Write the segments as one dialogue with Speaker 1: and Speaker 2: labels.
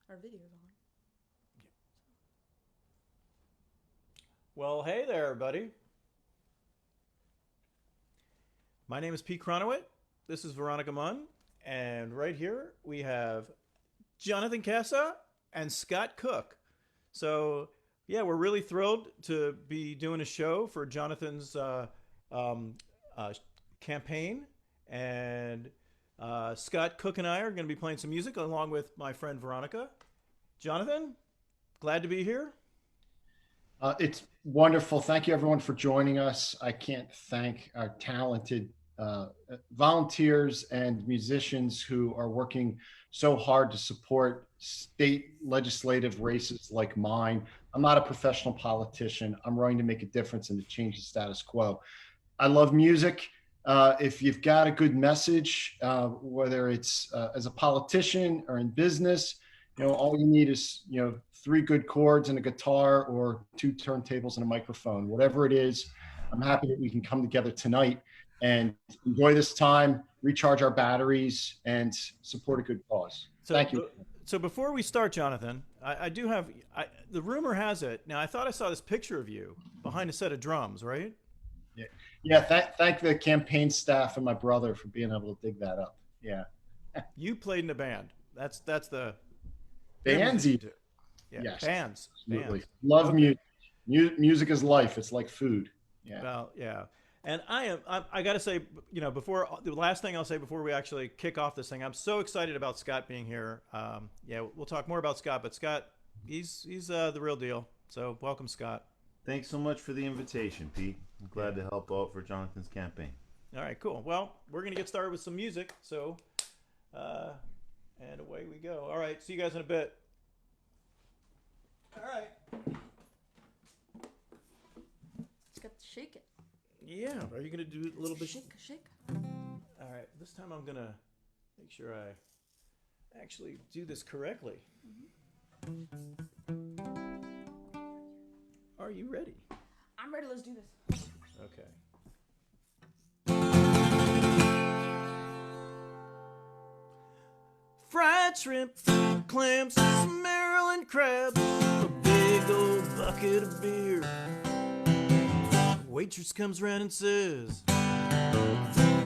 Speaker 1: our videos on.
Speaker 2: Well, hey there, everybody. My name is Pete Kronowitt. This is Veronica Munn. And right here we have Jonathan Kassa and Scott Cook. So, yeah, we're really thrilled to be doing a show for Jonathan's campaign. And Scott Cook and I are going to be playing some music along with my friend Veronica. Jonathan, glad to be here.
Speaker 3: It's wonderful. Thank you, everyone, for joining us. I can't thank our talented volunteers and musicians who are working so hard to support state legislative races like mine. I'm not a professional politician. I'm running to make a difference and to change the status quo. I love music. If you've got a good message, whether it's as a politician or in business, all you need is, 3 good chords and a guitar or 2 turntables and a microphone, whatever it is. I'm happy that we can come together tonight and enjoy this time, recharge our batteries, and support a good cause. Thank you.
Speaker 2: So before we start, Jonathan, I do have, the rumor has it, now I thought I saw this picture of you behind a set of drums, right?
Speaker 3: Yeah. Thank the campaign staff and my brother for being able to dig that up. Yeah.
Speaker 2: You played in a band. That's the
Speaker 3: bands.
Speaker 2: Yeah,
Speaker 3: yes,
Speaker 2: bands.
Speaker 3: Absolutely.
Speaker 2: Bands.
Speaker 3: Love music. Music is life. It's like food. Yeah.
Speaker 2: Well, yeah. And I got to say, before the last thing I'll say before we actually kick off this thing, I'm so excited about Scott being here. Yeah, we'll talk more about Scott, but Scott, he's the real deal. So welcome, Scott.
Speaker 4: Thanks so much for the invitation, Pete. I'm glad to help out for Jonathan's campaign.
Speaker 2: All right, cool. Well, we're going to get started with some music. So, and away we go. All right, see you guys in a bit. All right.
Speaker 1: It's got to shake it.
Speaker 2: Yeah. Are you going to do a little bit?
Speaker 1: Shake.
Speaker 2: All right. This time I'm going to make sure I actually do this correctly. Mm-hmm. Are you ready?
Speaker 1: I'm ready. Let's do this.
Speaker 2: Okay. Fried shrimp, clams, some Maryland crabs, a big old bucket of beer. Waitress comes round and says,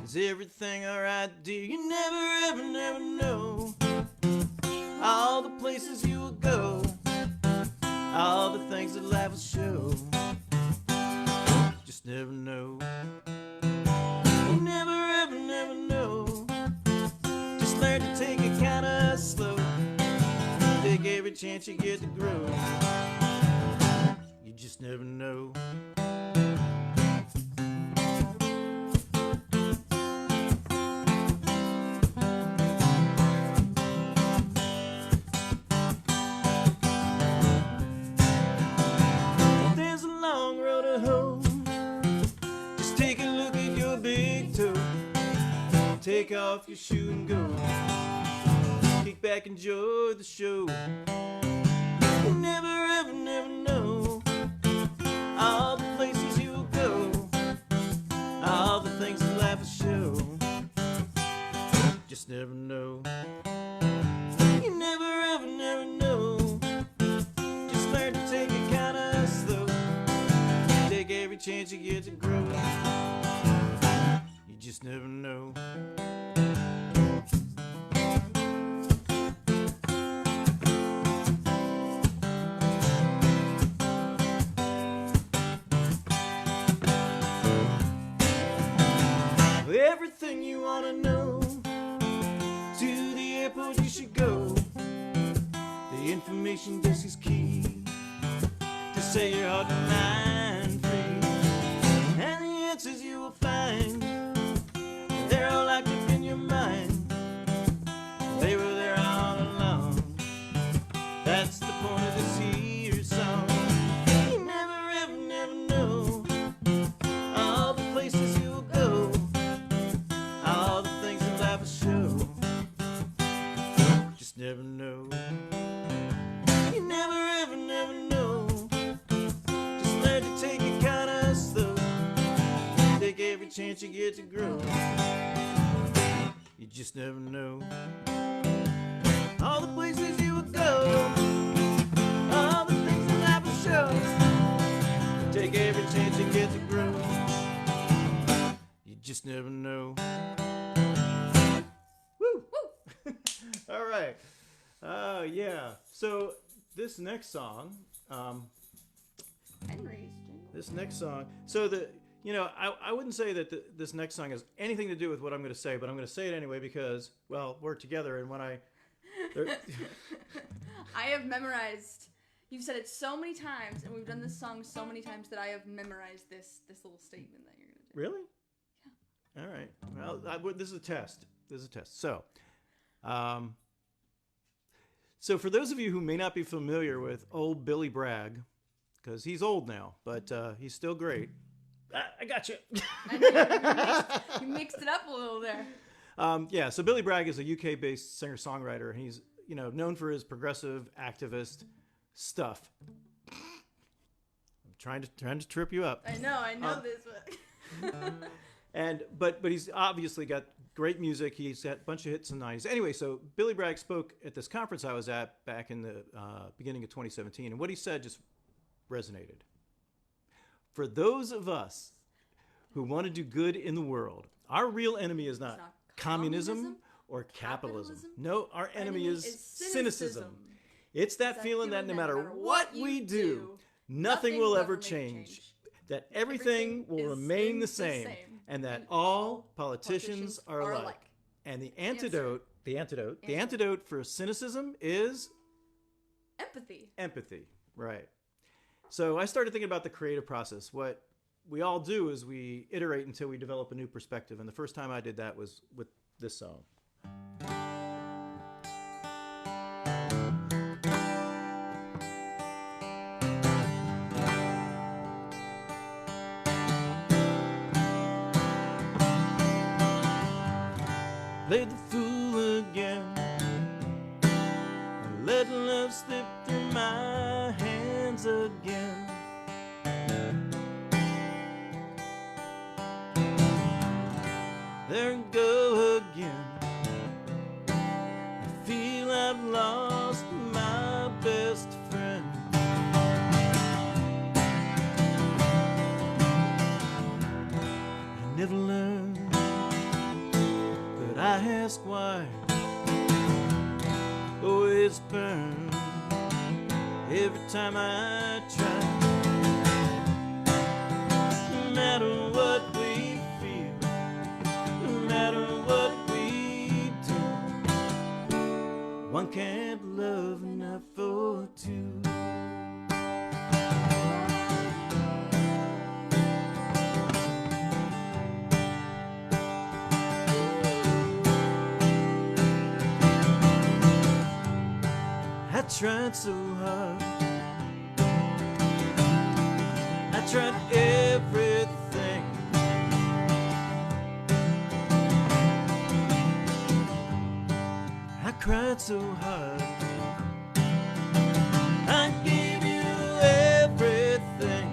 Speaker 2: "Is everything alright, dear?" You never, ever, never know all the places you will go, all the things that life will show. Just never know. You never, ever, never know. Just learn to take it kinda slow. Take every chance you get to grow. You just never know. There's a long road to hoe. Just take a look at your big toe. Take off your shoe and go. Kick back, enjoy the show. You never, ever, never know all the places you will go, all the things that life will show. Just never know. You never, ever, never know. Just learn to take it kinda slow. Take every chance you get to grow. You just never know. Everything you want to know, to the airport you should go. The information desk is key to set your heart and mind free. And the answers you will find, they're all locked up in your mind. They were there all along. That's the point of this here song. You never, ever, never know all the places you will go, all the things that life will show. Just never know. You never, ever, never know. Just learn to take it kinda slow. Take every chance you get to grow. You just never know. all the places you would go, all the things that life will show. Take every chance you get to grow. You just never know. Woo! All right. Yeah. So this next song,
Speaker 1: Henry's jingle.
Speaker 2: this next song. So I wouldn't say that this next song has anything to do with what I'm going to say, but I'm going to say it anyway because, well, we're together, and when I
Speaker 1: have memorized. You've said it so many times, and we've done this song so many times that I have memorized this little statement that you're gonna do.
Speaker 2: Really? Yeah. All right. Well, this is a test. So, so for those of you who may not be familiar with old Billy Bragg, because he's old now, but he's still great. I got you.
Speaker 1: I know you mixed it up a little there.
Speaker 2: Yeah. So Billy Bragg is a UK-based singer-songwriter, and he's known for his progressive activist stuff. I'm trying to trip you up.
Speaker 1: I know this.
Speaker 2: But he's obviously got great music. He's got a bunch of hits in the 90s. Anyway, so Billy Bragg spoke at this conference I was at back in the beginning of 2017, and what he said just resonated. For those of us who want to do good in the world, our real enemy is not communism or capitalism. No, our enemy is cynicism. It's that feeling that no matter what we do, nothing will ever change. That everything will remain the same, and that all politicians are alike. And the antidote for cynicism is empathy. Right. So I started thinking about the creative process. What we all do is we iterate until we develop a new perspective. And the first time I did that was with this song. Played the fool again and let love slip through my hands again. There I go again. I feel I've lost my best friend. I never learned. I ask why. Oh, it's burned every time I try. No matter what we feel, no matter what we do, one can't love enough for two. I tried so hard. I tried everything. I cried so hard. I gave you everything.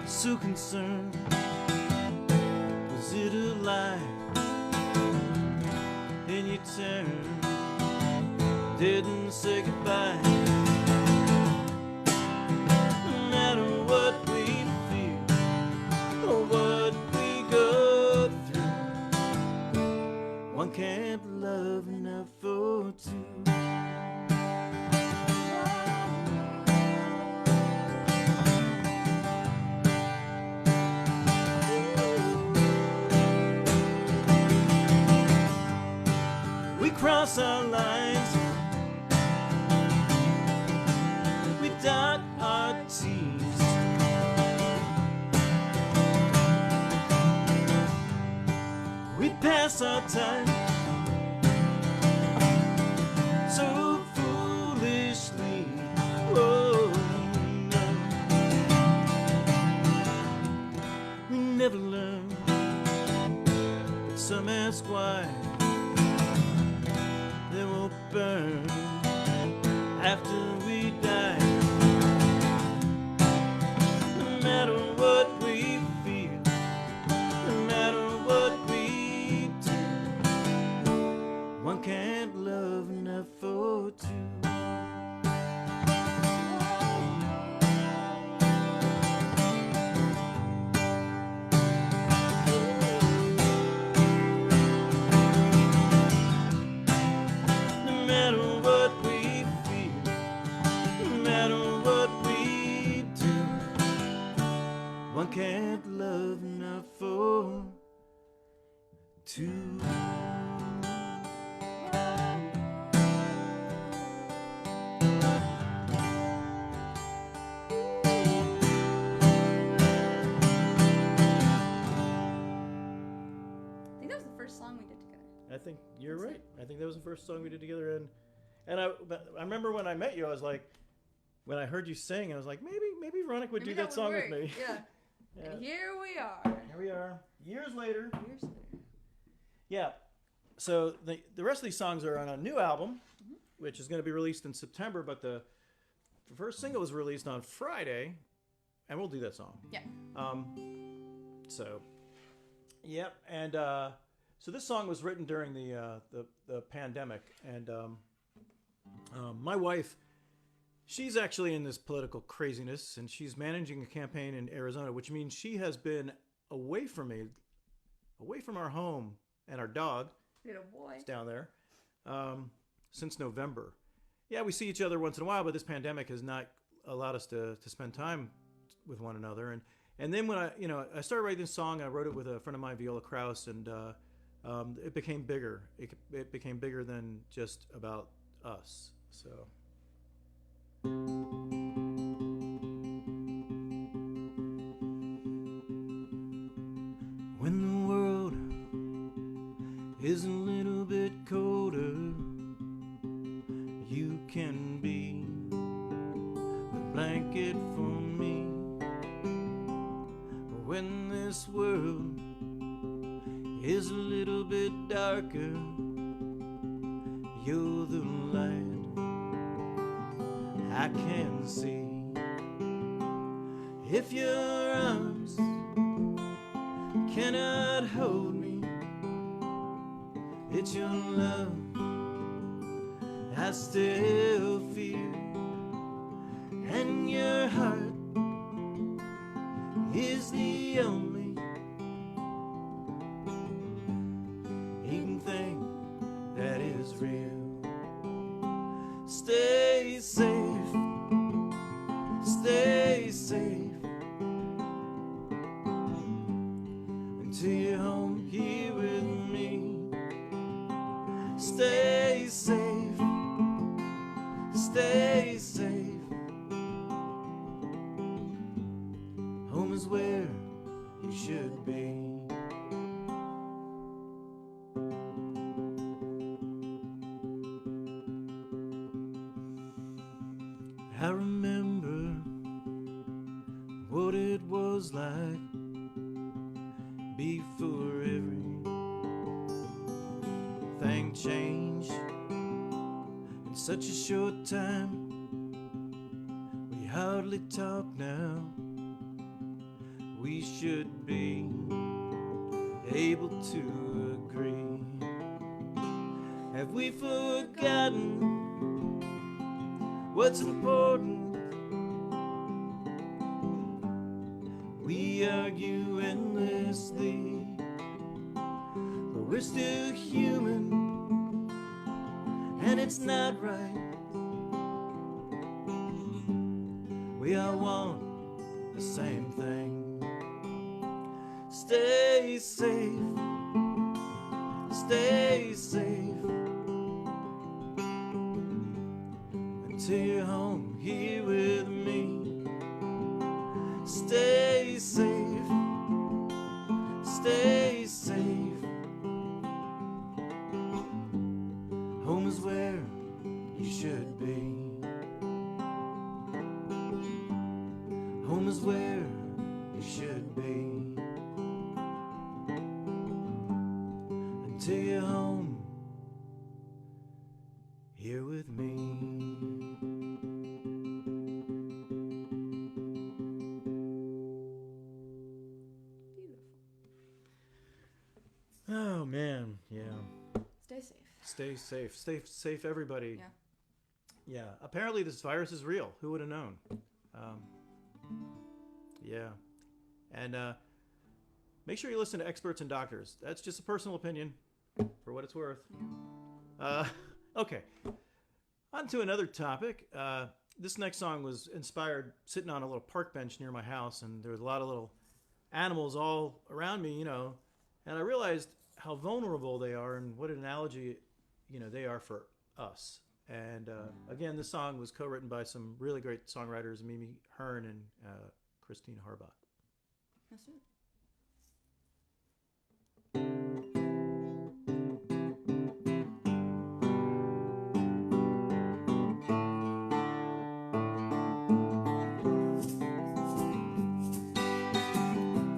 Speaker 2: So concerned, was it a lie? Then you turned, didn't say goodbye. No matter what we feel or what we go through, one can't love enough for two. Cross our lines, we dot our T's. We pass our time so foolishly. Oh no, we never learn, but some ask why. They will burn after we die. No matter what we feel, no matter what we One can't love enough for two.
Speaker 1: I think that was the first song we did together.
Speaker 2: I think you're right. I think that was the first song we did together, and I remember when I met you, I was like, when I heard you sing, I was like, maybe Veronica would do that song with me.
Speaker 1: Yeah.
Speaker 2: Yeah.
Speaker 1: And here we are.
Speaker 2: Here we are, years later.
Speaker 1: Years later.
Speaker 2: Yeah. So the rest of these songs are on a new album, which is going to be released in September, but the first single was released on Friday, and we'll do that song.
Speaker 1: Yeah.
Speaker 2: So, yep, and so this song was written during the pandemic, and my wife, she's actually in this political craziness, and she's managing a campaign in Arizona, which means she has been away from me, away from our home and our dog.
Speaker 1: We had a boy.
Speaker 2: It's down there since November. Yeah, we see each other once in a while, but this pandemic has not allowed us to spend time with one another. And then when I started writing this song, I wrote it with a friend of mine, Viola Krause, and it became bigger. It became bigger than just about us. So. When the world is a little bit colder, you can be the blanket for me. When this world is a little bit darker, you're the light I can see. If your arms cannot hold me, it's your love I still feel, and your heart is the only even thing that is real. Stay safe, stay safe, until you're home here with me. Stay safe, stay safe. Home is where you should be. I remember what it was like before everything changed in such a short time. We hardly talk now. We should be able to agree. Have we forgotten what's important? We argue endlessly, but we're still human, and it's not right. We all want the same thing. Stay safe, stay safe, until you're home here with me. Stay safe, stay safe. Home is where you should be. Home is where you should be. Until you're home here with me. Oh man, yeah.
Speaker 1: Stay safe.
Speaker 2: Stay safe. Stay safe, everybody.
Speaker 1: Yeah.
Speaker 2: Yeah. Apparently, this virus is real. Who would have known? Yeah. And make sure you listen to experts and doctors. That's just a personal opinion, for what it's worth. Okay. On to another topic. This next song was inspired sitting on a little park bench near my house, and there was a lot of little
Speaker 5: animals all around me, and I realized how vulnerable they are and what an analogy, they are for us. And again, this song was co-written by some really great songwriters, Mimi Hearn and Christine Harbach.
Speaker 1: That's it.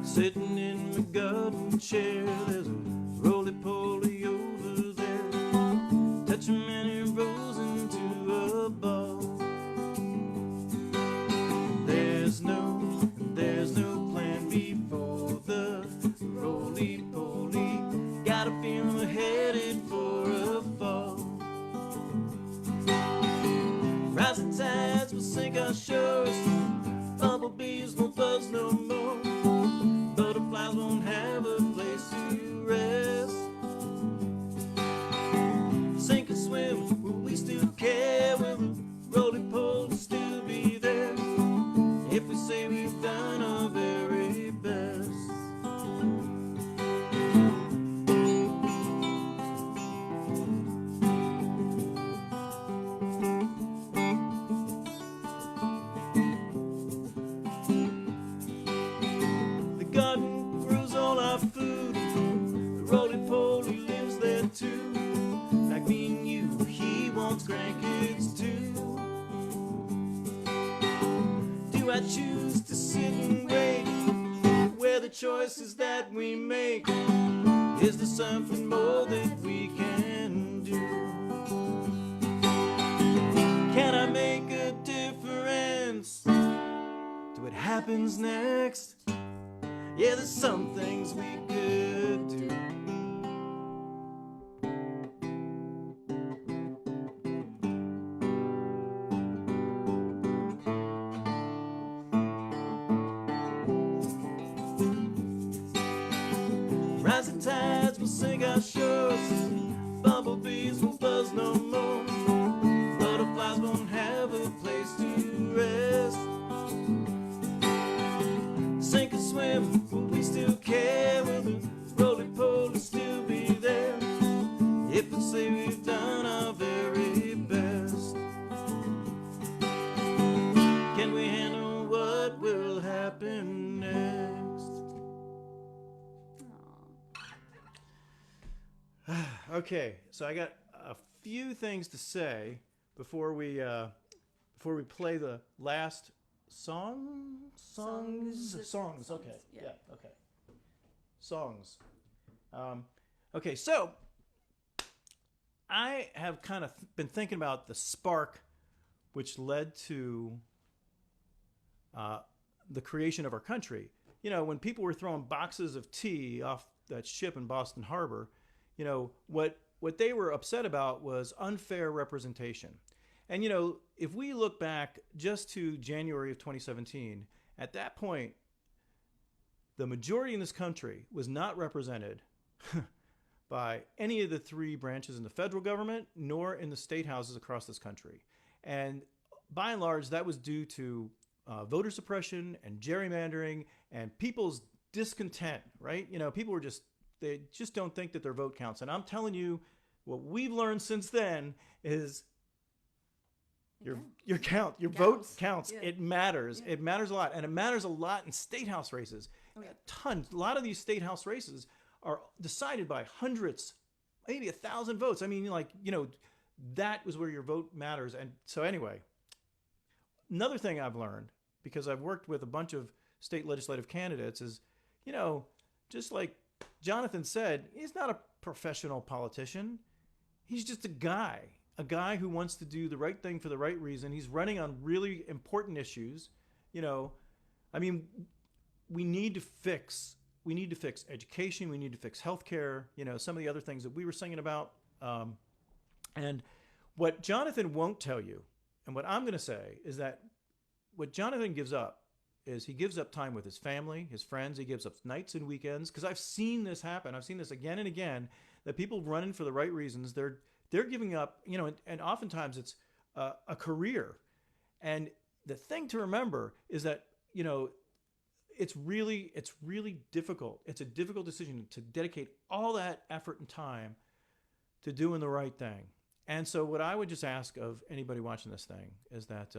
Speaker 2: Sitting in my garden chair, there's a roly-poly over there, touching many rows into a ball. There's no plan B for the roly-poly. Got a feeling we're headed for a fall. Rising tides will sink our shores, bumblebees won't buzz no more. Butterflies won't have a place to rest. Sink and swim, will we still care? Will the roly-poly still be there? If we say we've done our very best. The garden grows all our food, the roly-poly lives there too. Like me and you, he wants grandkids too. Do I choose to sit and wait? Where the choices that we make, is there something more that we can do? Can I make a difference to what happens next? Yeah, there's some things we could do. Rising tides will sink our shores, bumblebees will buzz no more. Butterflies won't have a place to rest. Sink and swim, will we still care? Will the roly-poly still be there? If we say we've done our very best. Can we handle what will happen next?
Speaker 5: Okay, so I got a few things to say before we play the last songs. Okay,
Speaker 1: Yeah.
Speaker 5: okay. Songs. Okay, so I have kind of been thinking about the spark which led to the creation of our country. When people were throwing boxes of tea off that ship in Boston Harbor, what they were upset about was unfair representation. And, if we look back just to January of 2017, at that point, the majority in this country was not represented by any of the three branches in the federal government, nor in the state houses across this country. And by and large, that was due to voter suppression and gerrymandering and people's discontent, right? People were they just don't think that their vote counts. And I'm telling you, what we've learned since then is your vote counts.
Speaker 1: Yeah.
Speaker 5: It matters.
Speaker 1: Yeah.
Speaker 5: It matters a lot. And it matters a lot in state house races.
Speaker 1: Oh, yeah.
Speaker 5: A lot of these state house races are decided by hundreds, maybe 1,000 votes. I mean, that was where your vote matters. And so anyway, another thing I've learned, because I've worked with a bunch of state legislative candidates, is, just like Jonathan said, he's not a professional politician. He's just a guy who wants to do the right thing for the right reason. He's running on really important issues. We need to fix education. We need to fix healthcare. Some of the other things that we were singing about. And what Jonathan won't tell you, and what I'm going to say, is that what Jonathan gives up is he gives up time with his family, his friends. He gives up nights and weekends, because I've seen this happen. I've seen this again and again, that people running for the right reasons, they're giving up, and oftentimes it's a career. And the thing to remember is that, it's really difficult. It's a difficult decision to dedicate all that effort and time to doing the right thing. And so what I would just ask of anybody watching this thing is that,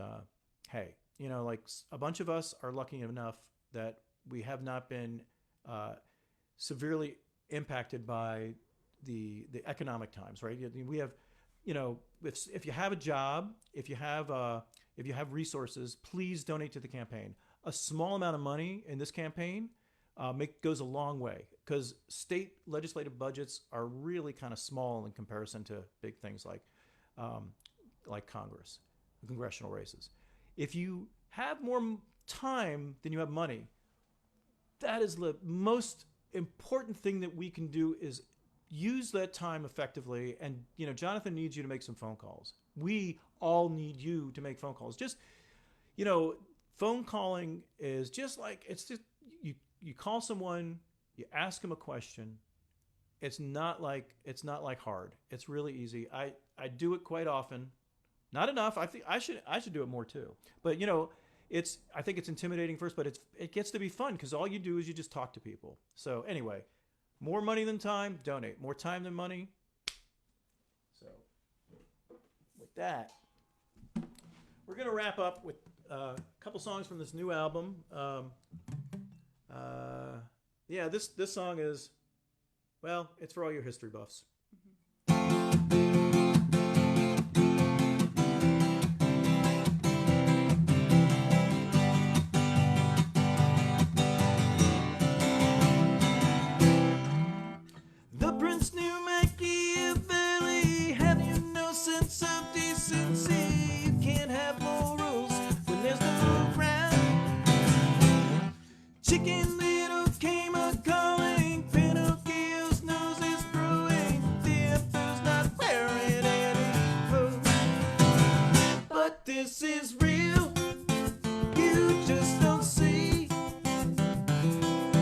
Speaker 5: hey, you know, like a bunch of us are lucky enough that we have not been severely impacted by the economic times, right? We have, you know, if you have a job, if you have resources, please donate to the campaign. A small amount of money in this campaign goes a long way, because state legislative budgets are really kind of small in comparison to big things like Congress, congressional races. If you have more time than you have money, that is the most important thing that we can do, is use that time effectively. And, you know, Jonathan needs you to make some phone calls. We all need you to make phone calls. Just, you know, phone calling is just like, it's just, you call someone, you ask them a question. It's not like hard. It's really easy. I do it quite often. Not enough. I think I should do it more too. But, you know, I think it's intimidating first, but it gets to be fun, because all you do is you just talk to people. So anyway, more money than time, donate. More time than money. So with that, we're going to wrap up with a couple songs from this new album. Yeah, this song is, well, it's for all your history buffs. The Prince knew Machiavelli. Have you no sense of decency? You can't have morals when there's no crowd. Chicken Little came a-calling. Pinocchio's nose is brewing. The emperor's not wearing any clothes. But this is real. You just don't see.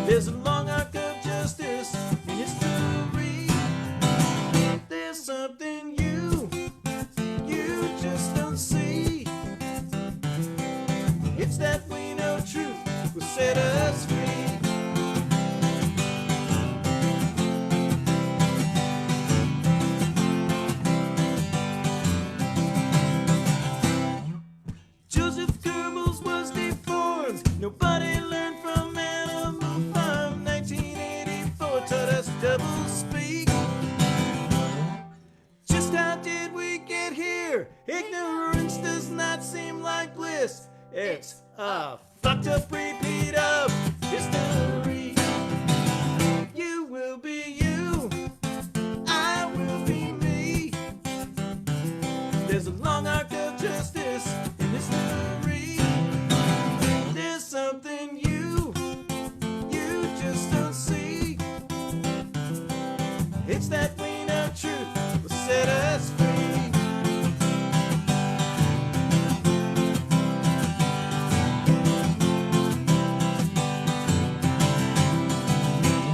Speaker 5: There's a long arc of justice in history. There's something you just don't see. It's that we know truth will set us free. Joseph Goebbels was deformed. Nobody learned from Animal Farm. 1984 taught us double speak. Just how did we get here? Ignorance does not seem like bliss. It's a fucked up repeat of history. You will be you, I will be me. There's a long arc of justice in history. There's something you just don't see. It's that we know truth will set us free.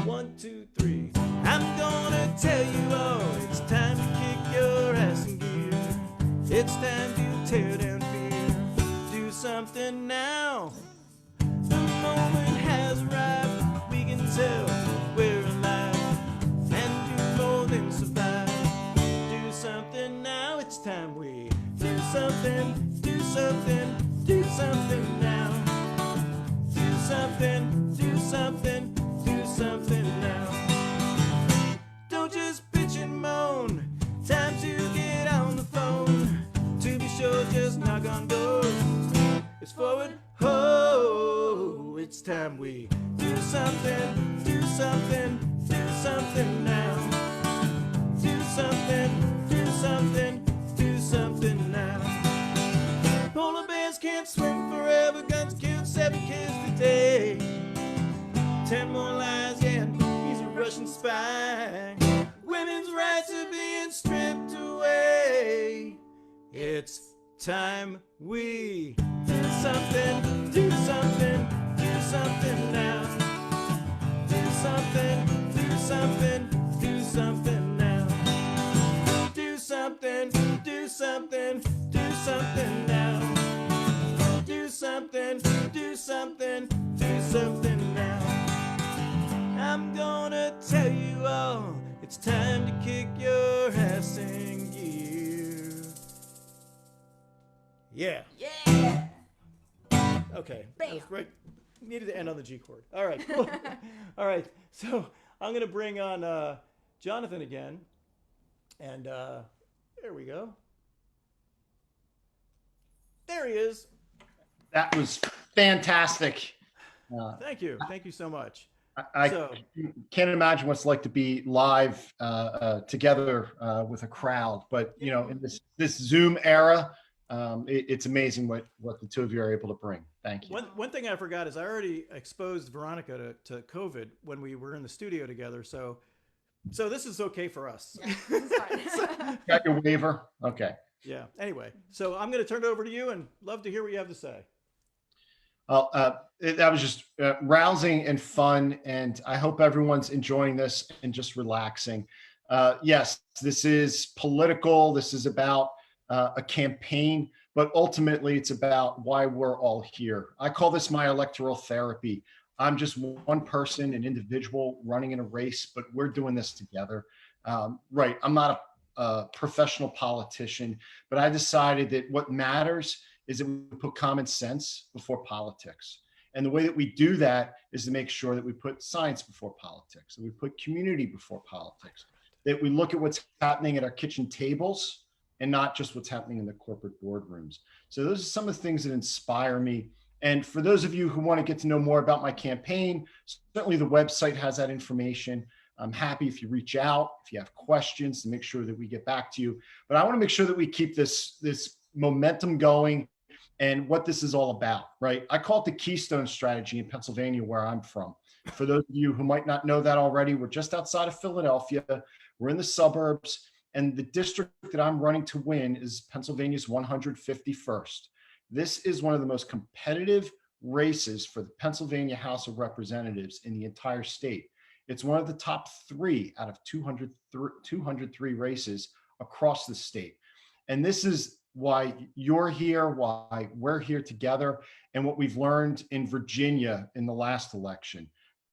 Speaker 5: One, two, three. I'm gonna tell you all. It's time to kick your ass in gear. It's time to tear down fear. Do something now. The moment has arrived. We can tell we're alive and do more than survive. Do something now. It's time we do something. Do something. Do something now. Do something. Do something. Do something now. Don't just bitch and moan. Time to get on the phone. To be sure, just knock on doors. It's forward. Oh, it's time we do something. Do something. Do something now. Do something. Do something. Do something now. Polar bears can't swim forever. Guns killed 7 kids today. 10 more lies, yeah, he's a Russian spy. Women's rights are being stripped away. It's time we do something, do something, do something now. Do something, do something, do something now. Do something, do something, do something now. Do something, do something, do something I'm gonna tell you all. It's time to kick your ass in gear. Yeah.
Speaker 1: Yeah.
Speaker 5: Okay.
Speaker 1: Bam.
Speaker 5: That was right. Needed to end on the G chord. All right. Cool. All right. So I'm gonna bring on Jonathan again, and there we go. There he is.
Speaker 3: That was fantastic.
Speaker 5: Thank you. Thank you so much.
Speaker 3: I
Speaker 5: So-
Speaker 3: can't imagine what it's like to be live together with a crowd. But you know, in this Zoom era, it's amazing what the two of you are able to bring. Thank you.
Speaker 5: One thing I forgot is I already exposed Veronica to COVID when we were in the studio together. So this is okay for us.
Speaker 1: This is fine.
Speaker 3: Got your waiver? Okay.
Speaker 5: Yeah. Anyway, so I'm going to turn it over to you and love to hear what you have to say.
Speaker 3: Well, that was just rousing and fun, and I hope everyone's enjoying this and just relaxing. Yes, this is political. This is about a campaign, but ultimately it's about why we're all here. I call this my electoral therapy. I'm just one person, an individual running in a race, but we're doing this together. Right. I'm not a professional politician, but I decided that what matters is that we put common sense before politics. And the way that we do that is to make sure that we put science before politics, that we put community before politics, that we look at what's happening at our kitchen tables and not just what's happening in the corporate boardrooms. So those are some of the things that inspire me. And for those of you who want to get to know more about my campaign, certainly the website has that information. I'm happy if you reach out, if you have questions, to make sure that we get back to you. But I want to make sure that we keep this momentum going and what this is all about, right? I call it the Keystone Strategy in Pennsylvania, where I'm from. For those of you who might not know that already, we're just outside of Philadelphia. We're in the suburbs, and the district that I'm running to win is Pennsylvania's 151st. This is one of the most competitive races for the Pennsylvania House of Representatives in the entire state. It's one of the top 3 out of 203 races across the state. And this is why you're here, why we're here together, and what we've learned in Virginia in the last election.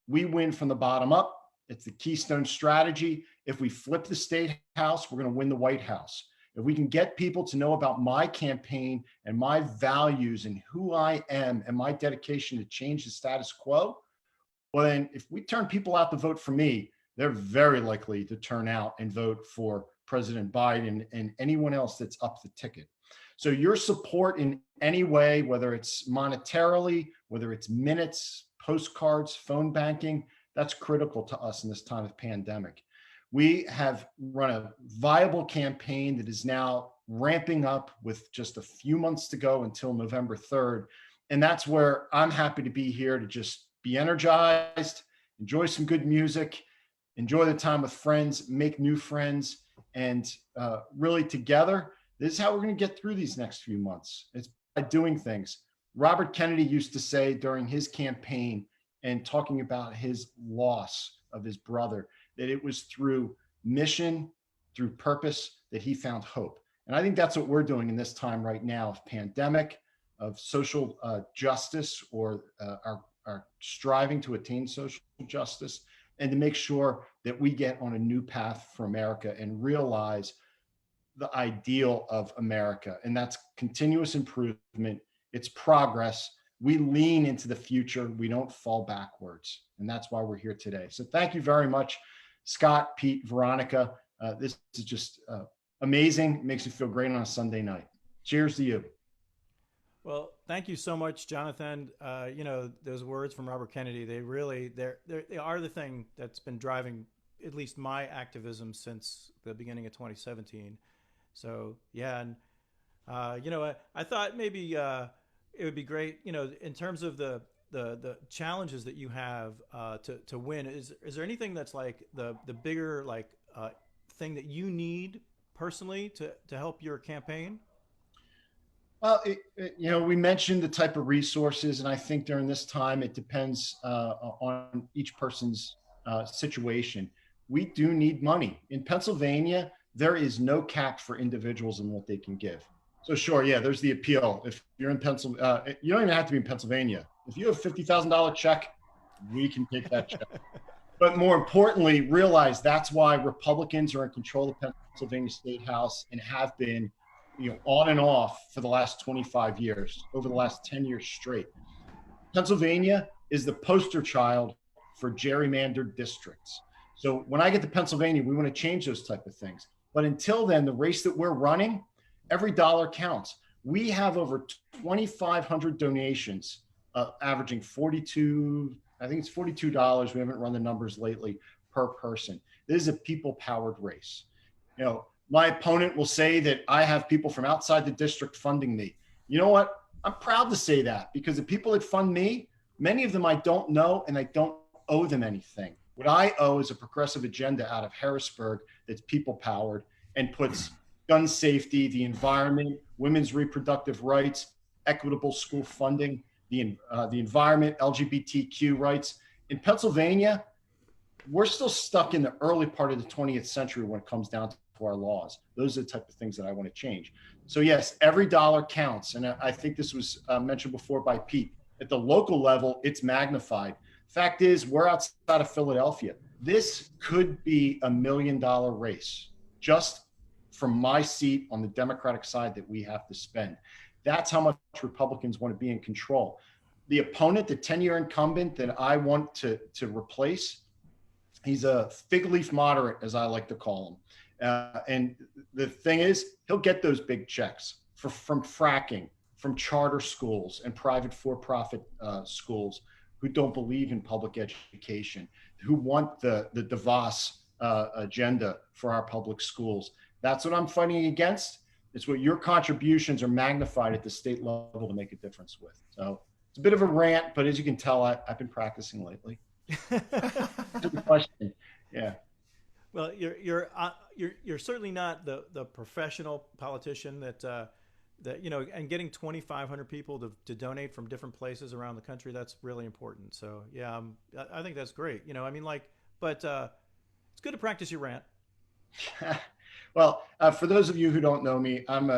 Speaker 3: We win from the bottom up. It's the Keystone Strategy. If we flip the state house, we're going to win the White House. If we can get people to know about my campaign and my values and who I am and my dedication to change the status quo, well, then if we turn people out to vote for me, they're very likely to turn out and vote for President Biden and anyone else that's up the ticket. So your support in any way, whether it's monetarily, whether it's minutes, postcards, phone banking, that's critical to us in this time of pandemic. We have run a viable campaign that is now ramping up with just a few months to go until November 3rd. And that's where I'm happy to be here to just be energized, enjoy some good music, enjoy the time with friends, make new friends, and really together, this is how we're going to get through these next few months. It's by doing things. Robert Kennedy used to say during his campaign and talking about his loss of his brother, that it was through mission, through purpose, that he found hope. And I think that's what we're doing in this time right now of pandemic, of social justice, or our striving to attain social justice, and to make sure that we get on a new path for America and realize the ideal of America. And that's continuous improvement. It's progress. We lean into the future. We don't fall backwards. And that's why we're here today. So thank you very much, Scott, Pete, Veronica. This is just amazing. It makes me feel great on a Sunday night. Cheers to you.
Speaker 5: Well, thank you so much, Jonathan. You know, those words from Robert Kennedy, they are the thing that's been driving at least my activism since the beginning of 2017. So, yeah. And, you know, I thought maybe it would be great, you know, in terms of the challenges that you have to win. Is there anything that's like the bigger thing that you need personally to help your campaign?
Speaker 3: Well, you know, we mentioned the type of resources, and I think during this time, it depends on each person's situation. We do need money. In Pennsylvania, there is no cap for individuals and what they can give. So sure, yeah, there's the appeal. If you're in Pennsylvania, you don't even have to be in Pennsylvania. If you have a $50,000 check, we can take that check. but more importantly, realize that's why Republicans are in control of the Pennsylvania State House and have been, on and off for the last 25 years, over the last 10 years straight. Pennsylvania is the poster child for gerrymandered districts. So when I get to Pennsylvania, we want to change those type of things. But until then, the race that we're running, every dollar counts. We have over 2,500 donations, averaging $42. I think it's $42. We haven't run the numbers lately per person. This is a people-powered race. My opponent will say that I have people from outside the district funding me. You know what? I'm proud to say that, because the people that fund me, many of them I don't know, and I don't owe them anything. What I owe is a progressive agenda out of Harrisburg that's people-powered and puts gun safety, the environment, women's reproductive rights, equitable school funding, the environment, LGBTQ rights. In Pennsylvania, we're still stuck in the early part of the 20th century when it comes down to our laws. Those are the type of things that I want to change. So yes, every dollar counts. And I think this was mentioned before by Pete. At the local level, it's magnified. Fact is, we're outside of Philadelphia. This could be $1 million race just from my seat on the Democratic side that we have to spend. That's how much Republicans want to be in control. The opponent, the 10-year incumbent that I want to replace, he's a fig leaf moderate, as I like to call him. And the thing is, he'll get those big checks from fracking, from charter schools and private for-profit schools who don't believe in public education, who want the DeVos agenda for our public schools. That's what I'm fighting against. It's what your contributions are magnified at the state level to make a difference with. So it's a bit of a rant, but as you can tell, I've been practicing lately. Good question. Yeah.
Speaker 5: Well, you're certainly not the professional politician that and getting 2,500 people to donate from different places around the country, that's really important. So yeah, I think that's great. But it's good to practice your rant.
Speaker 3: Well, for those of you who don't know me, I'm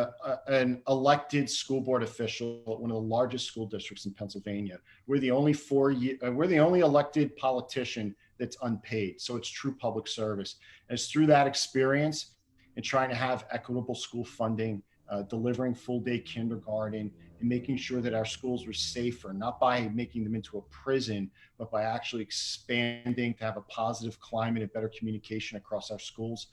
Speaker 3: an elected school board official at one of the largest school districts in Pennsylvania. We're the only elected politician that's unpaid. So it's true public service. And it's through that experience and trying to have equitable school funding, delivering full day kindergarten, and making sure that our schools were safer, not by making them into a prison, but by actually expanding to have a positive climate and better communication across our schools.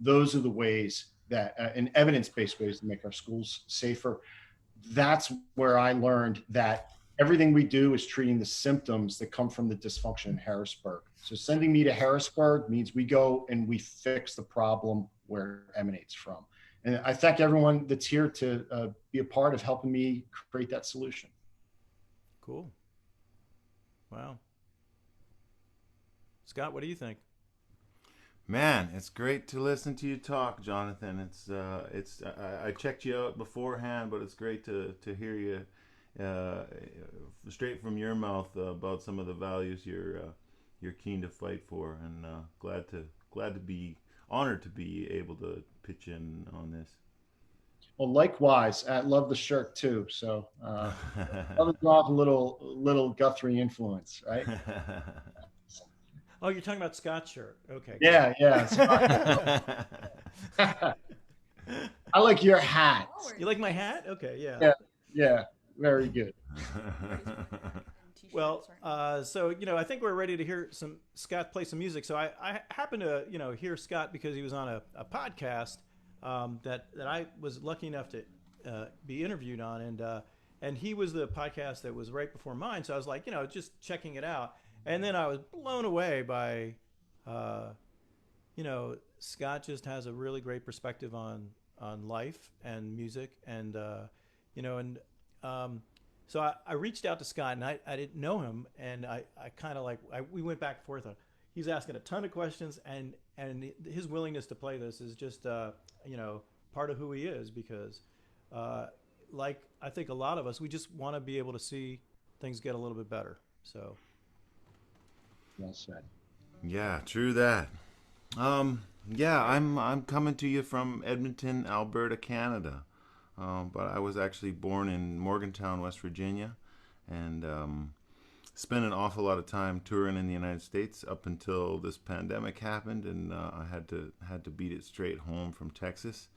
Speaker 3: Those are the ways that, and evidence-based ways to make our schools safer. That's where I learned that everything we do is treating the symptoms that come from the dysfunction in Harrisburg. So sending me to Harrisburg means we go and we fix the problem where it emanates from. And I thank everyone that's here to be a part of helping me create that solution.
Speaker 5: Cool. Wow. Scott, what do you think?
Speaker 4: Man, it's great to listen to you talk, Jonathan. I checked you out beforehand, but it's great to hear you straight from your mouth about some of the values you're keen to fight for, and glad to be honored to be able to pitch in on this.
Speaker 3: Well, likewise, I love the shirt too. So I'll drop a little Guthrie influence, right?
Speaker 5: Oh, you're talking about Scott's shirt. Okay.
Speaker 3: Yeah. I like your hat.
Speaker 5: You like my hat? Okay, yeah.
Speaker 3: Yeah. Very good.
Speaker 5: Well, so I think we're ready to hear Scott play some music. So I happened to hear Scott because he was on a podcast that I was lucky enough to be interviewed on, and he was the podcast that was right before mine. So I was like, just checking it out. And then I was blown away by, Scott just has a really great perspective on life and music, and so I reached out to Scott, and I didn't know him, and I kind of we went back and forth. He's asking a ton of questions, and his willingness to play this is just part of who he is, because like I think a lot of us, we just want to be able to see things get a little bit better. So.
Speaker 3: Well said.
Speaker 4: Yeah, true that. I'm coming to you from Edmonton, Alberta, Canada. But I was actually born in Morgantown, West Virginia, and spent an awful lot of time touring in the United States up until this pandemic happened, and I had to beat it straight home from Texas.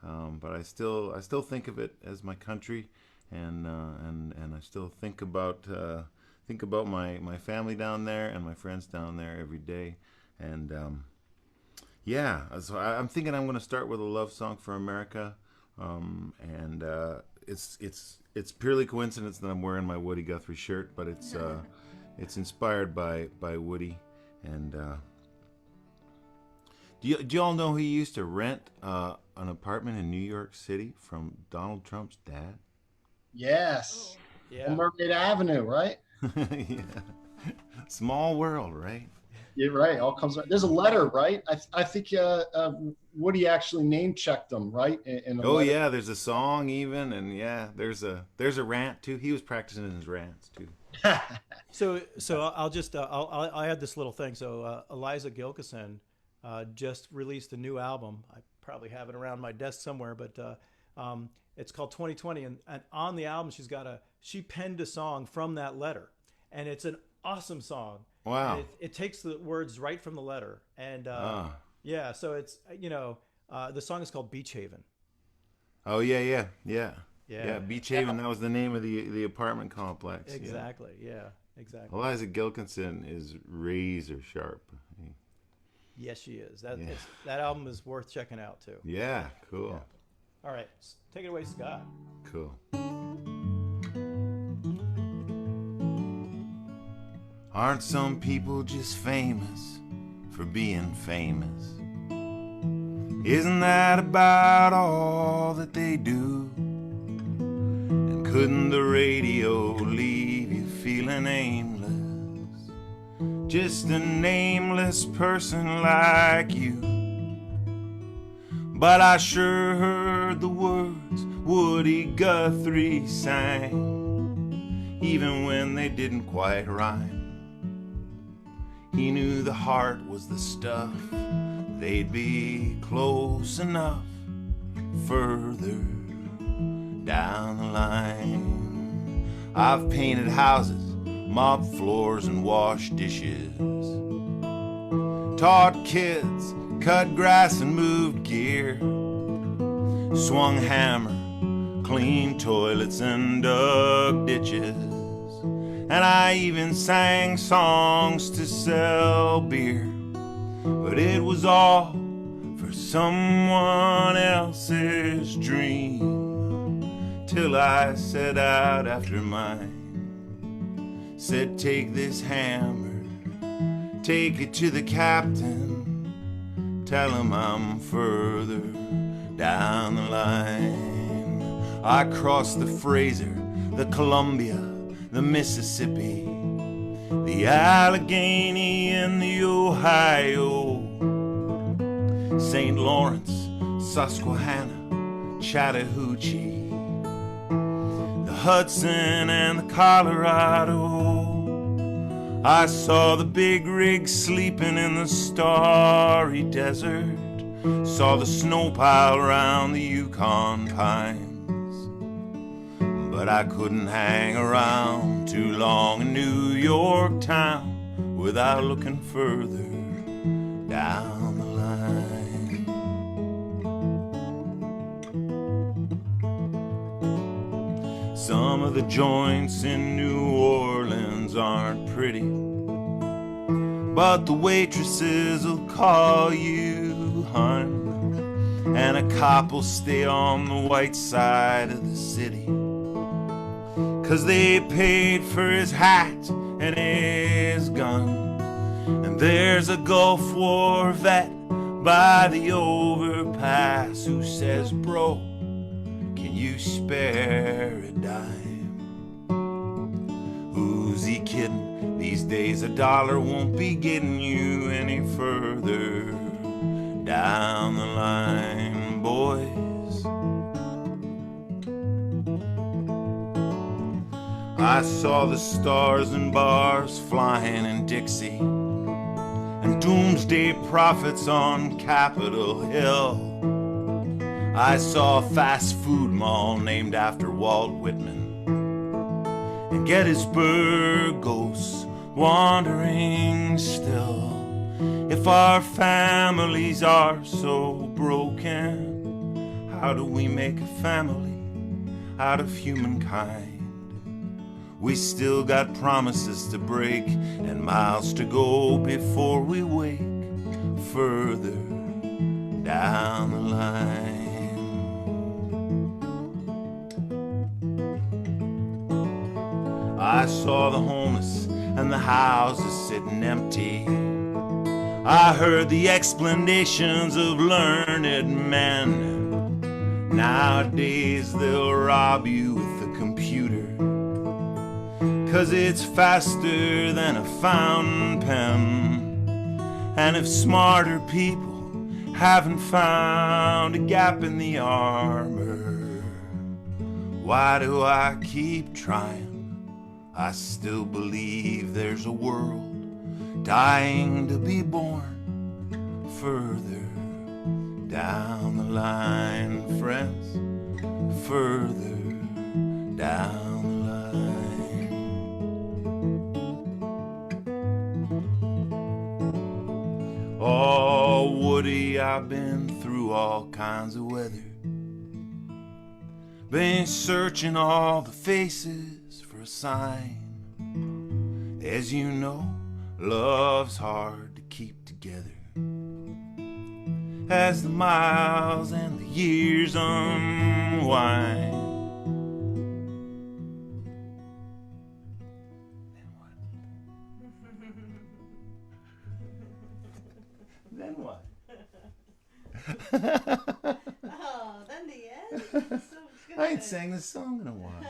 Speaker 4: But I still think of it as my country, and I still think about my family down there and my friends down there every day. And yeah, so I'm thinking I'm going to start with a love song for America, and it's purely coincidence that I'm wearing my Woody Guthrie shirt, but it's inspired by Woody. And do you all know he used to rent an apartment in New York City from Donald Trump's dad?
Speaker 3: Yes.
Speaker 5: Yeah.
Speaker 3: On Mermaid Avenue, right?
Speaker 4: Yeah. Small world, right?
Speaker 3: You're right. All comes. There's a letter, right? I think Woody actually name checked them, right? In
Speaker 4: Oh
Speaker 3: letter.
Speaker 4: yeah, there's a song even, and yeah, there's a rant too. He was practicing his rants too.
Speaker 5: So I'll just I'll add this little thing. So Eliza Gilkison just released a new album. I probably have it around my desk somewhere, but it's called 2020, and on the album she penned a song from that letter, and it's an awesome song.
Speaker 4: Wow.
Speaker 5: It takes the words right from the letter, and yeah, so it's the song is called Beach Haven.
Speaker 4: Oh yeah. Beach Haven. That was the name of the apartment complex.
Speaker 5: Exactly. Yeah. Exactly.
Speaker 4: Eliza Gilkison is razor sharp.
Speaker 5: Yes, she is. That album is worth checking out too.
Speaker 4: Yeah. Cool.
Speaker 5: Yeah. All right, take it away, Scott.
Speaker 4: Cool. Aren't some people just famous for being famous? Isn't that about all that they do? And couldn't the radio leave you feeling aimless? Just a nameless person like you. But I sure heard the words Woody Guthrie sang, even when they didn't quite rhyme. He knew the heart was the stuff, they'd be close enough further down the line. I've painted houses, mopped floors, and washed dishes, taught kids, cut grass and moved gear, swung hammer, cleaned toilets and dug ditches. And I even sang songs to sell beer. But it was all for someone else's dream. Till I set out after mine. Said, take this hammer, take it to the captain. Tell him I'm further down the line. I crossed the Fraser, the Columbia, the Mississippi, the Allegheny, and the Ohio, St. Lawrence, Susquehanna, Chattahoochee, the Hudson and the Colorado. I saw the big rigs sleeping in the starry desert, saw the snow pile around the Yukon pines. But I couldn't hang around too long in New York town without looking further down the line. Some of the joints in New Orleans aren't pretty, but the waitresses will call you hun, and a cop will stay on the white side of the city. 'Cause they paid for his hat and his gun. And there's a Gulf War vet by the overpass who says, bro, can you spare a dime? Who's he kidding? These days $1 won't be getting you any further down the line, boys. I saw the stars and bars flying in Dixie, and doomsday prophets on Capitol Hill. I saw a fast food mall named after Walt Whitman, and Gettysburg ghosts wandering still. If our families are so broken, how do we make a family out of humankind? We still got promises to break and miles to go before we wake further down the line. I saw the homeless and the houses sitting empty. I heard the explanations of learned men. Nowadays they'll rob you with a computer, 'cause it's faster than a fountain pen. And if smarter people haven't found a gap in the armor, why do I keep trying? I still believe there's a world dying to be born further down the line, friends, further down the line. Oh, Woody, I've been through all kinds of weather, been searching all the faces for a sign. As you know, love's hard to keep together as the miles and the years unwind. Then what?
Speaker 6: Oh, then the end. So good.
Speaker 4: I ain't sang this song in a while.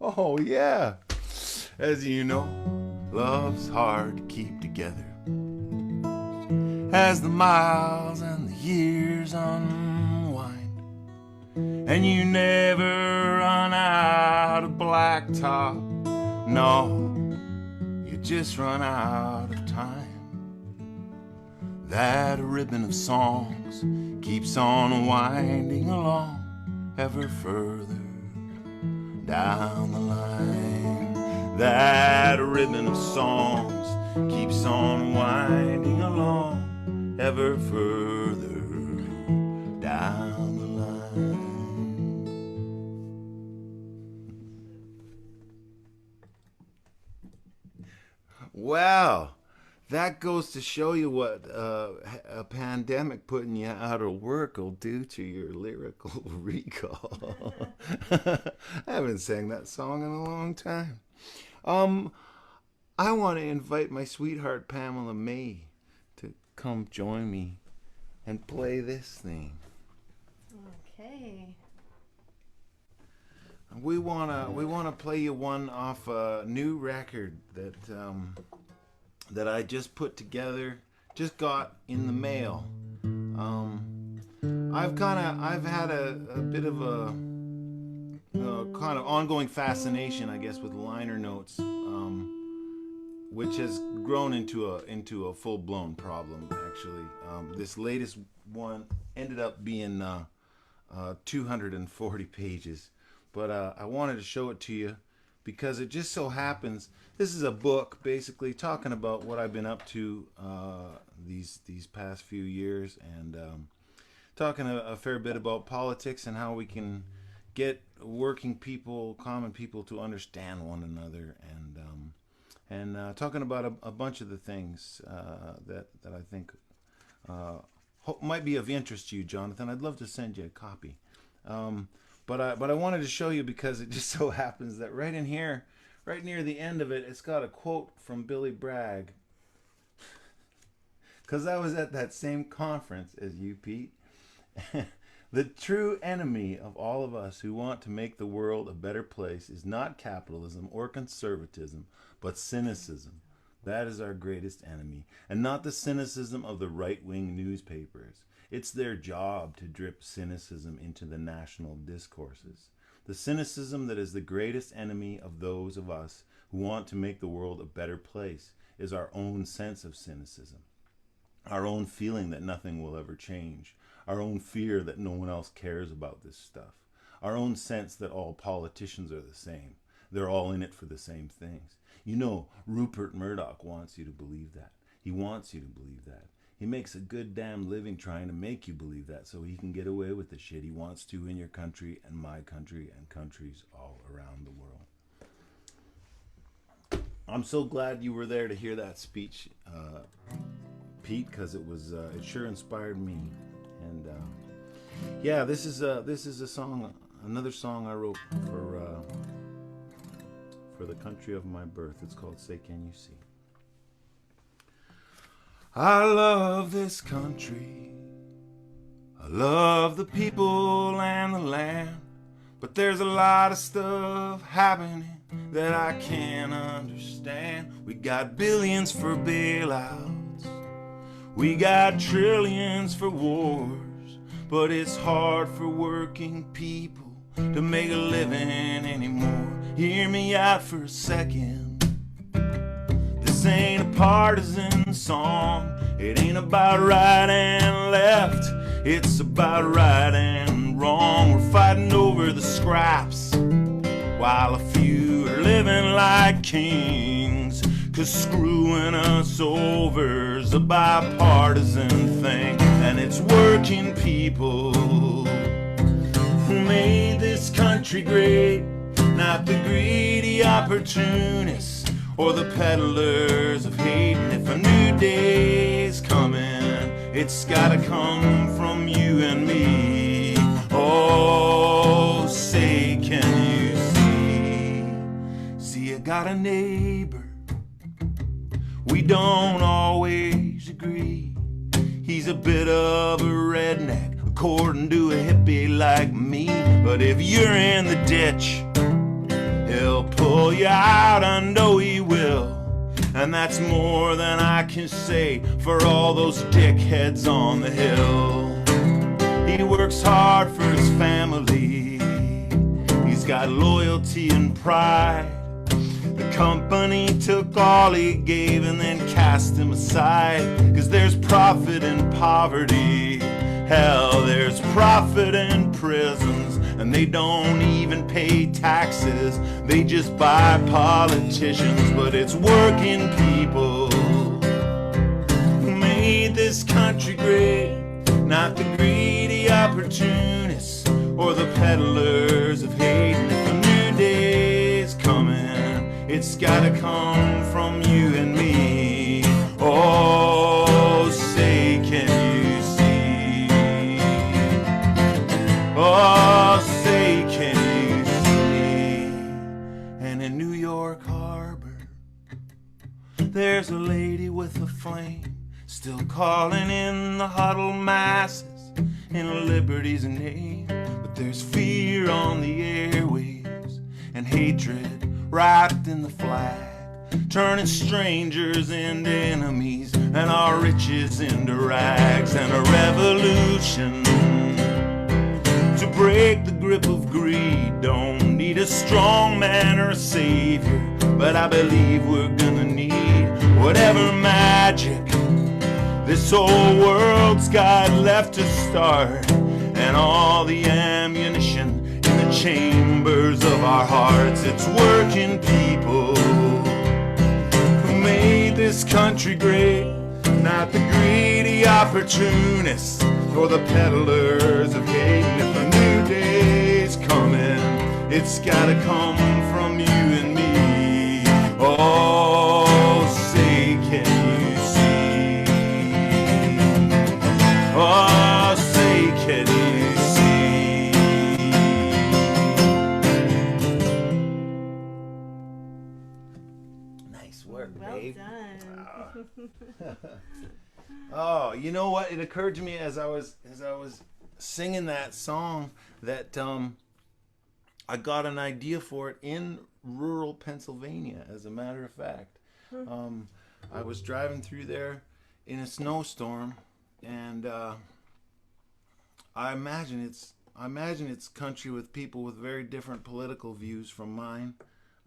Speaker 4: Oh, yeah. As you know, love's hard to keep together as the miles and the years unwind. And you never run out of blacktop. No, you just run out of time. That ribbon of songs keeps on winding along ever further down the line. That ribbon of songs keeps on winding along ever further down the line. Wow, that goes to show you what a pandemic putting you out of work will do to your lyrical recall. I haven't sang that song in a long time. I want to invite my sweetheart Pamela May to come join me and play this thing.
Speaker 6: Okay.
Speaker 4: We wanna play you one off a new record that I just put together, just got in the mail. I've had a bit of a kind of ongoing fascination, I guess, with liner notes, which has grown into a full-blown problem. Actually, this latest one ended up being 240 pages, but I wanted to show it to you because it just so happens this is a book basically talking about what I've been up to these past few years, and talking a fair bit about politics and how we can get working people, common people, to understand one another, and talking about a bunch of the things that I think might be of interest to you, Jonathan. I'd love to send you a copy, but I wanted to show you because it just so happens that right in here, right near the end of it, it's got a quote from Billy Bragg. Because I was at that same conference as you, Pete. The true enemy of all of us who want to make the world a better place is not capitalism or conservatism, but cynicism. That is our greatest enemy, and not the cynicism of the right-wing newspapers. It's their job to drip cynicism into the national discourses. The cynicism that is the greatest enemy of those of us who want to make the world a better place is our own sense of cynicism, our own feeling that nothing will ever change, our own fear that no one else cares about this stuff, our own sense that all politicians are the same. They're all in it for the same things. You know, Rupert Murdoch wants you to believe that. He wants you to believe that. He makes a good damn living trying to make you believe that so he can get away with the shit he wants to in your country and my country and countries all around the world. I'm so glad you were there to hear that speech, Pete, because it sure inspired me. And yeah, this is a song, another song I wrote for the country of my birth. It's called "Say Can You See." I love this country. I love the people and the land. But there's a lot of stuff happening that I can't understand. We got billions for bailouts. We got trillions for wars. But it's hard for working people to make a living anymore. Hear me out for a second. This ain't a partisan song. It ain't about right and left. It's about right and wrong. We're fighting over the scraps while a few are living like kings. 'Cause screwing us over's a bipartisan thing. And it's working people who made this country great, not the greedy opportunists or the peddlers of hate. And if a new day's coming, it's gotta come from you and me. Oh, say can you see? See, I got a neighbor. We don't always agree. He's a bit of a redneck, according to a hippie like me. But if you're in the ditch, he'll pull you out, I know he will. And that's more than I can say for all those dickheads on the hill. He works hard for his family. He's got loyalty and pride. The company took all he gave and then cast him aside. 'Cause there's profit in poverty. Hell, there's profit in prisons. And they don't even pay taxes. They just buy politicians. But it's working people who made this country great, not the greedy opportunists or the peddlers of hate. And if a new day's coming, it's gotta come from you and me. Oh, say can you see? Oh, say can you see? And in New York Harbor, there's a lady with a flame, still calling in the huddled masses in liberty's name. But there's fear on the airwaves and hatred wrapped in the flag, turning strangers into enemies and our riches into rags. And a revolution to break the grip of greed don't need a strong man or a savior, but I believe we're gonna need whatever magic this whole world's got left to start, and all the ammunition in the chambers of our hearts. It's working people who made this country great, not the greedy opportunists or the peddlers of hate. And if a new day's coming, it's gotta come from you and me. Oh, say can you see? Oh, say can you see? Nice work,
Speaker 6: Well
Speaker 4: babe.
Speaker 6: done.
Speaker 4: Oh, you know what? It occurred to me as I was singing that song that I got an idea for it in rural Pennsylvania. As a matter of fact, I was driving through there in a snowstorm, and I imagine it's country with people with very different political views from mine.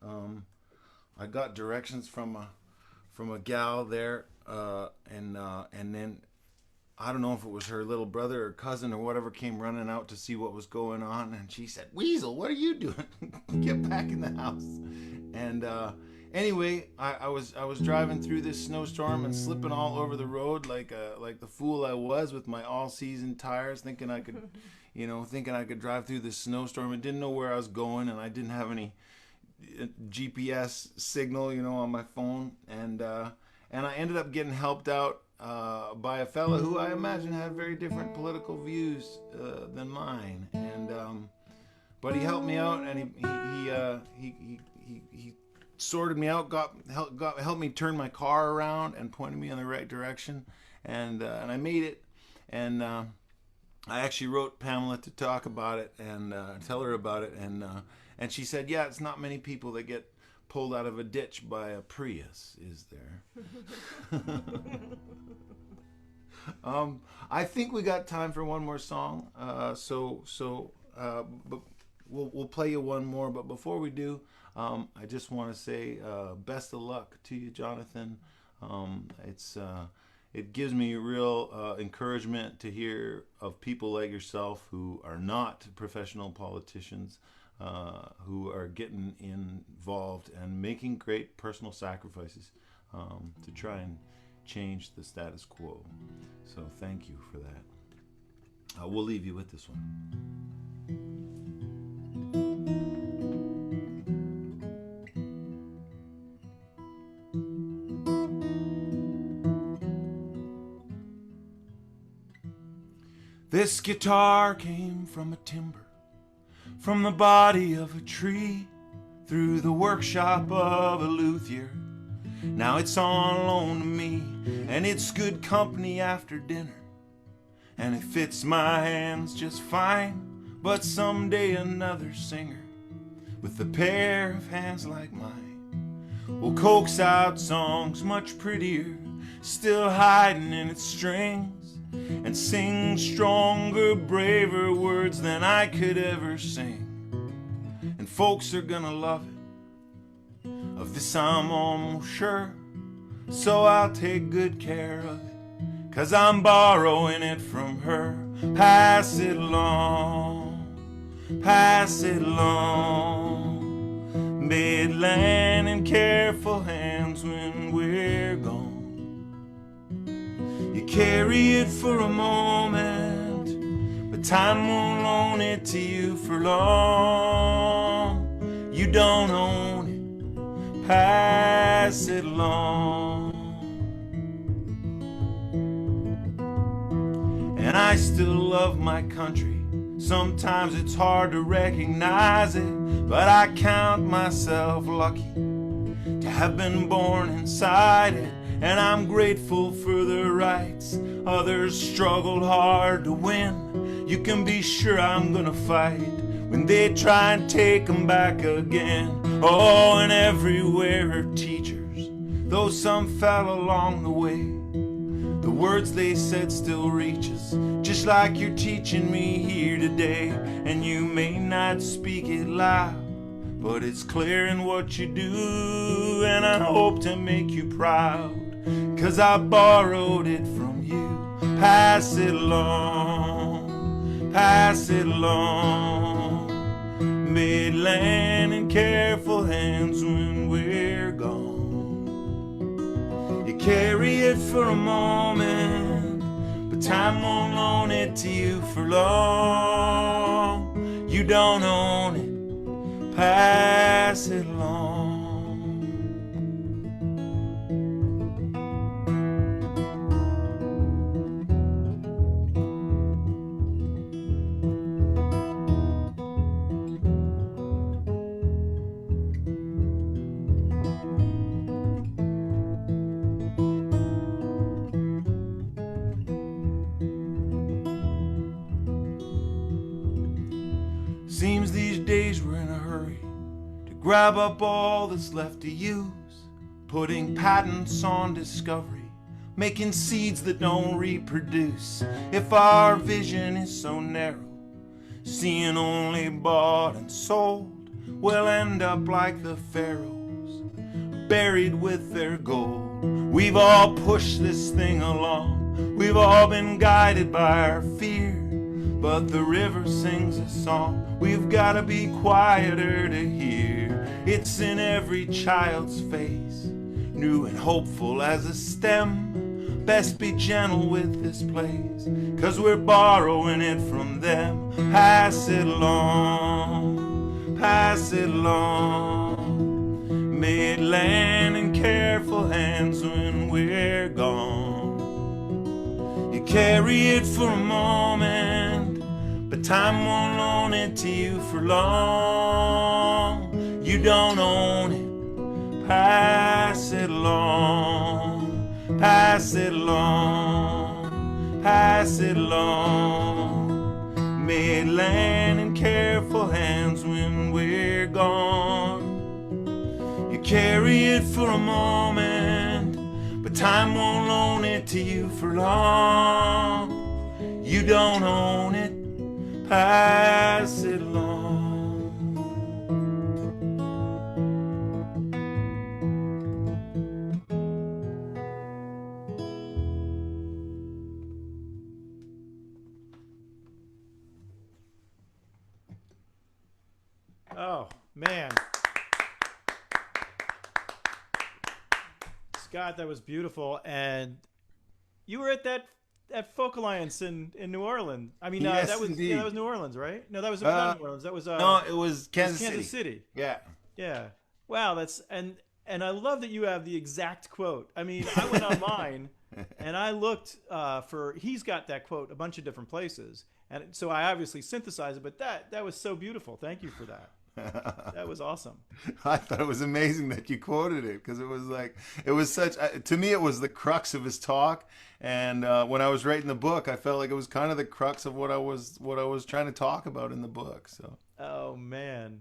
Speaker 4: I got directions from a gal there, and then I don't know if it was her little brother or cousin or whatever came running out to see what was going on, and she said, "Weasel, what are you doing? Get back in the house." And anyway, I was driving through this snowstorm and slipping all over the road like the fool I was, with my all-season tires, thinking I could drive through this snowstorm, and didn't know where I was going, and I didn't have any GPS signal, on my phone, and I ended up getting helped out by a fella who I imagine had very different political views than mine, and but he helped me out, and he sorted me out, helped me turn my car around, and pointed me in the right direction, and I made it, and I actually wrote Pamela to talk about it and tell her about it, and she said, "Yeah, it's not many people that get pulled out of a ditch by a Prius, is there?" I think we got time for one more song, but we'll play you one more. But before we do, I just want to say best of luck to you, Jonathan. It gives me real encouragement to hear of people like yourself who are not professional politicians, who are getting involved and making great personal sacrifices to try and change the status quo. So thank you for that. We'll leave you with this one. This guitar came from a timber, from the body of a tree, through the workshop of a luthier. Now it's on loan to me, and it's good company after dinner, and it fits my hands just fine. But someday another singer with a pair of hands like mine will coax out songs much prettier, still hiding in its strings, and sing stronger, braver words than I could ever sing. And folks are gonna love it. Of this I'm almost sure, so I'll take good care of it, 'cause I'm borrowing it from her. Pass it along, pass it along. May it land in careful hands when we're gone. You carry it for a moment, but time won't loan it to you for long. You don't own it, pass it along. And I still love my country. Sometimes it's hard to recognize it, but I count myself lucky to have been born inside it. And I'm grateful for the rights others struggled hard to win. You can be sure I'm gonna fight when they try and take them back again. Oh, and everywhere are teachers, though some fell along the way. The words they said still reaches, just like you're teaching me here today. And you may not speak it loud, but it's clear in what you do. And I hope to make you proud, 'cause I borrowed it from you. Pass it along, pass it along. May it land in careful hands when we're gone. You carry it for a moment, but time won't loan it to you for long. You don't own it, pass it along. Seems these days we're in a hurry to grab up all that's left to use, putting patents on discovery, making seeds that don't reproduce. If our vision is so narrow, seeing only bought and sold, we'll end up like the pharaohs, buried with their gold. We've all pushed this thing along, We've all been guided by our fear, but the river sings a song we've gotta be quieter to hear. It's in every child's face, new and hopeful as a stem. Best be gentle with this place, 'cause we're borrowing it from them. Pass it along, pass it along. May it land in careful hands when we're gone. You carry it for a moment, but time won't loan it to you for long. You don't own it. Pass it along, pass it along, pass it along. May it land in careful hands when we're gone. You carry it for a moment, but time won't loan it to you for long. You don't own it. Pass it along.
Speaker 5: Oh, man. Scott, that was beautiful. And you were at that Folk Alliance in New Orleans. I mean,
Speaker 4: Yes,
Speaker 5: that was
Speaker 4: indeed.
Speaker 5: that was New Orleans, right? No, that was not New Orleans. That was
Speaker 4: No, it was Kansas
Speaker 5: City.
Speaker 4: Yeah.
Speaker 5: Yeah. Wow, that's and I love that you have the exact quote. I mean, I went online and I looked for. He's got that quote a bunch of different places, and so I obviously synthesized it. But that was so beautiful. Thank you for that. That was awesome.
Speaker 4: I thought it was amazing that you quoted it, because it was such, to me, it was the crux of his talk. And when I was writing the book, I felt like it was kind of the crux of what I was trying to talk about in the book. So.
Speaker 5: Oh man,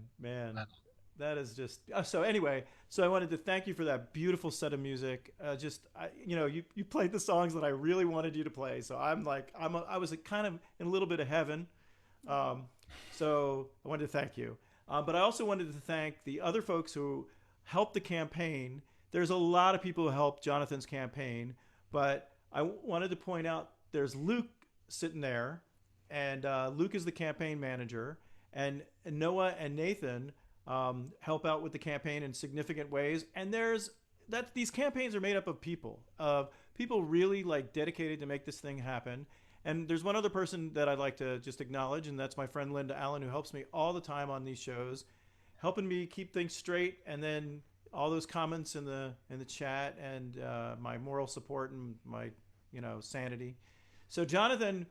Speaker 5: that is just so. Anyway, so I wanted to thank you for that beautiful set of music. You played the songs that I really wanted you to play. So I was kind of in a little bit of heaven. So I wanted to thank you. But I also wanted to thank the other folks who helped the campaign. There's a lot of people who helped Jonathan's campaign, but I wanted to point out there's Luke sitting there, and Luke is the campaign manager, and Noah and Nathan help out with the campaign in significant ways. And these campaigns are made up of people really like dedicated to make this thing happen. And there's one other person that I'd like to just acknowledge, and that's my friend Linda Allen, who helps me all the time on these shows, helping me keep things straight, and then all those comments in the chat, and my moral support and my sanity. So Jonathan,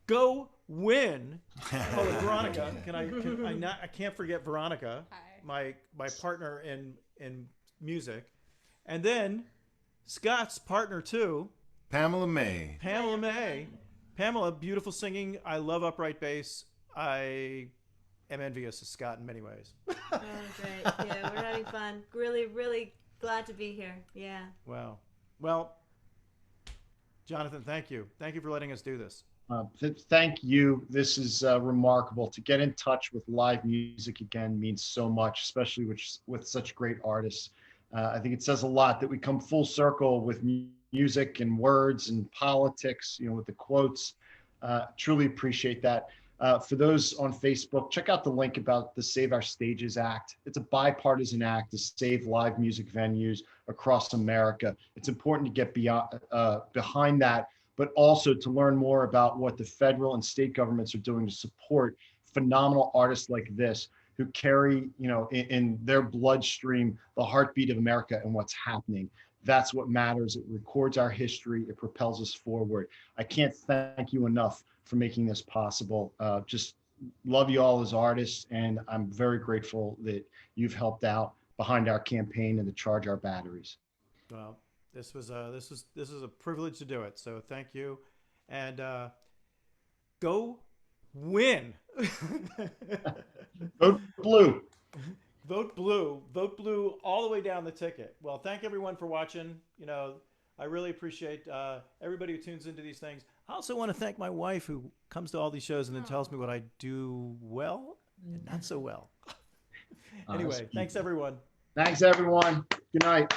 Speaker 5: go win. Oh, and Veronica, I can't forget Veronica,
Speaker 1: Hi.
Speaker 5: my partner in music, and then Scott's partner too,
Speaker 4: Pamela May.
Speaker 5: Pamela, beautiful singing. I love upright bass. I am envious of Scott in many ways.
Speaker 6: Oh, great. Yeah, we're having fun. Really, really glad to be here. Yeah.
Speaker 5: Wow. Well, Jonathan, thank you. Thank you for letting us do this.
Speaker 3: Thank you. This is remarkable. To get in touch with live music again means so much, especially with such great artists. I think it says a lot that we come full circle with music and words and politics, with the quotes. Truly appreciate that. For those on Facebook, check out the link about the Save Our Stages Act. It's a bipartisan act to save live music venues across America. It's important to get behind that, but also to learn more about what the federal and state governments are doing to support phenomenal artists like this, who carry, in their bloodstream, the heartbeat of America and what's happening. That's what matters. It records our history. It propels us forward. I can't thank you enough for making this possible. Just love you all as artists, and I'm very grateful that you've helped out behind our campaign and to charge our batteries.
Speaker 5: Well, this is a privilege to do it. So thank you, and go win.
Speaker 3: Vote blue.
Speaker 5: Vote blue. Vote blue all the way down the ticket. Well, thank everyone for watching. I really appreciate everybody who tunes into these things. I also want to thank my wife, who comes to all these shows and then tells me what I do well and not so well. Anyway, thanks everyone.
Speaker 3: Thanks everyone. Good night.